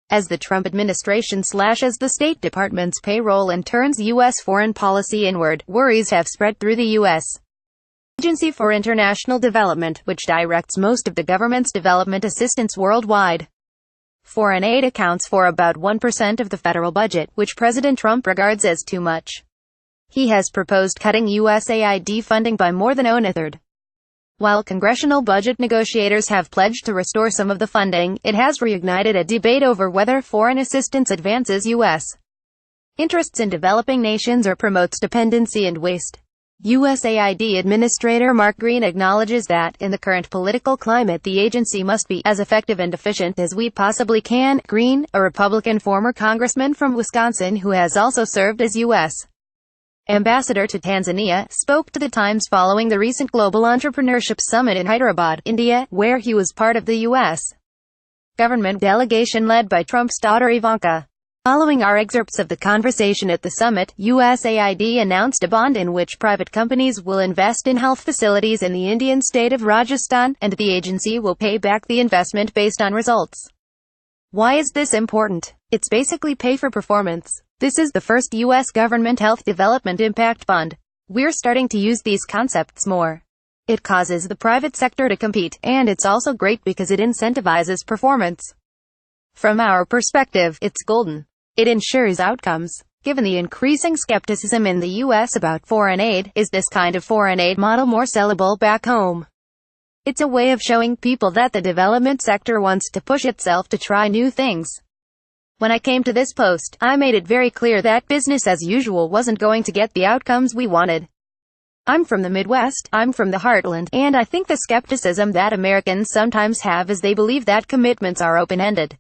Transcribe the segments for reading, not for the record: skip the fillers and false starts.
As the Trump administration slashes the State Department's payroll and turns U.S. foreign policy inward, worries have spread through the U.S. Agency for International Development, which directs most of the government's development assistance worldwide. Foreign aid accounts for about 1% of the federal budget, which President Trump regards as too much. He has proposed cutting USAID funding by more than onethird. While congressional budget negotiators have pledged to restore some of the funding, it has reignited a debate over whether foreign assistance advances U.S. interests in developing nations or promotes dependency and waste. USAID Administrator Mark Green acknowledges that, in the current political climate, the agency must be as effective and efficient as we possibly can. Green, a Republican former congressman from Wisconsin who has also served as U.S. ambassador to Tanzania, spoke to The Times following the recent Global Entrepreneurship Summit in Hyderabad, India, where he was part of the U.S. government delegation led by Trump's daughter Ivanka. Following our excerpts of the conversation at the summit, USAID announced a bond in which private companies will invest in health facilities in the Indian state of Rajasthan, and the agency will pay back the investment based on results. Why is this important? It's basically pay for performance. This is the first U.S. government health development impact bond. We're starting to use these concepts more. It causes the private sector to compete, and it's also great because it incentivizes performance. From our perspective, it's golden. It ensures outcomes. Given the increasing skepticism in the U.S. about foreign aid, is this kind of foreign aid model more sellable back home? It's a way of showing people that the development sector wants to push itself to try new things. When I came to this post, I made it very clear that business as usual wasn't going to get the outcomes we wanted. I'm from the Midwest, I'm from the heartland, and I think the skepticism that Americans sometimes have is they believe that commitments are open-ended.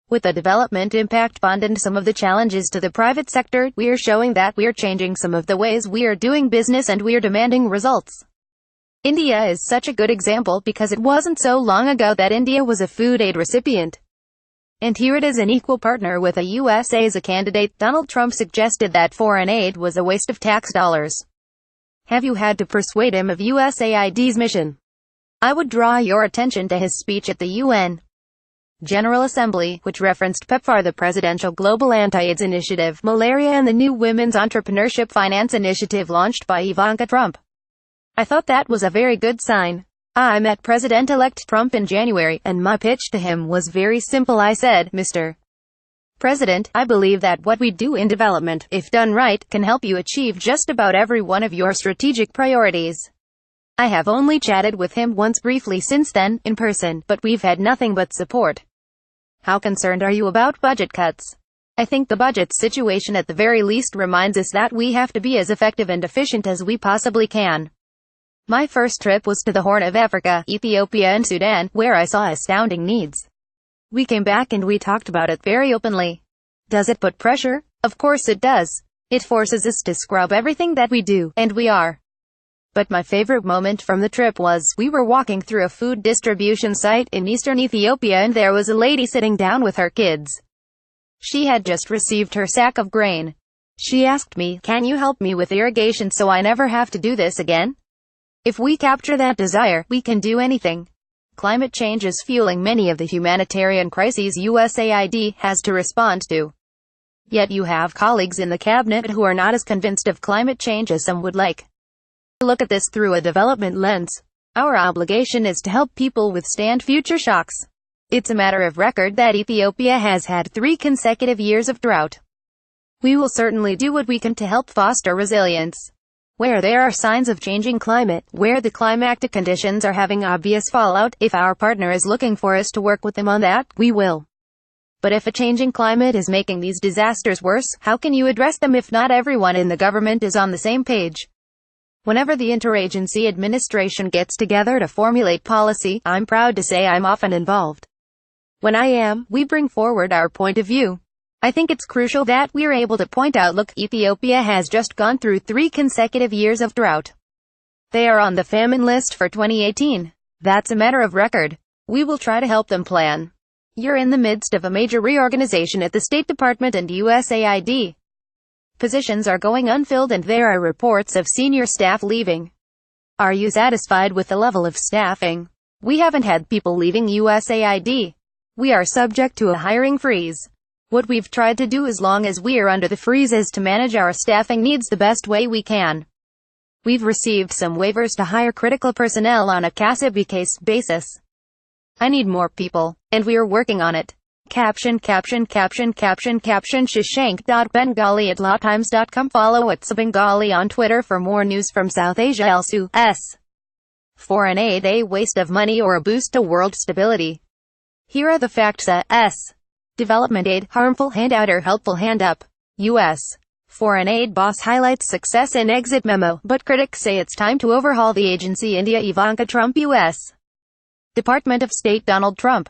With the development impact bond and some of the challenges to the private sector, we're showing that we're changing some of the ways we're doing business and we're demanding results. India is such a good example because it wasn't so long ago that India was a food aid recipient. And here it is an equal partner with the USA as a candidate. Donald Trump suggested that foreign aid was a waste of tax dollars. Have you had to persuade him of USAID's mission? I would draw your attention to his speech at the UN General Assembly, which referenced PEPFAR, the Presidential Global Anti-AIDS Initiative, malaria and the new Women's Entrepreneurship Finance Initiative launched by Ivanka Trump. I thought that was a very good sign. I met President-elect Trump in January, and my pitch to him was very simple. I said, Mr. President, I believe that what we do in development, if done right, can help you achieve just about every one of your strategic priorities. I have only chatted with him once briefly since then, in person, but we've had nothing but support. How concerned are you about budget cuts? I think the budget situation at the very least reminds us that we have to be as effective and efficient as we possibly can. My first trip was to the Horn of Africa, Ethiopia and Sudan, where I saw astounding needs. We came back and we talked about it very openly. Does it put pressure? Of course it does. It forces us to scrub everything that we do, and we are. But my favorite moment from the trip was, we were walking through a food distribution site in eastern Ethiopia and there was a lady sitting down with her kids. She had just received her sack of grain. She asked me, can you help me with irrigation so I never have to do this again? If we capture that desire, we can do anything. Climate change is fueling many of the humanitarian crises USAID has to respond to. Yet you have colleagues in the cabinet who are not as convinced of climate change as some would like. Look at this through a development lens. Our obligation is to help people withstand future shocks. It's a matter of record that Ethiopia has had 3 consecutive years of drought. We will certainly do what we can to help foster resilience. Where there are signs of changing climate, where the climatic conditions are having obvious fallout, if our partner is looking for us to work with them on that, we will. But if a changing climate is making these disasters worse, how can you address them if not everyone in the government is on the same page? Whenever the interagency administration gets together to formulate policy, I'm proud to say I'm often involved. When I am, we bring forward our point of view. I think it's crucial that we're able to point out, look, Ethiopia has just gone through 3 consecutive years of drought. They are on the famine list for 2018. That's a matter of record. We will try to help them plan. You're in the midst of a major reorganization at the State Department and USAID. Positions are going unfilled and there are reports of senior staff leaving. Are you satisfied with the level of staffing? We haven't had people leaving USAID. We are subject to a hiring freeze. What we've tried to do as long as we're under the freeze is to manage our staffing needs the best way we can. We've received some waivers to hire critical personnel on a case-by-case basis. I need more people, and we're working on it. Caption Shashank.bengali@lawtimes.com. Follow @bengali on Twitter for more news from South Asia. S. Foreign aid a waste of money or a boost to world stability? Here are the facts. S. Development aid, harmful handout or helpful hand up? U.S. Foreign aid boss highlights success in exit memo, but critics say it's time to overhaul the agency. India Ivanka Trump. U.S. Department of State Donald Trump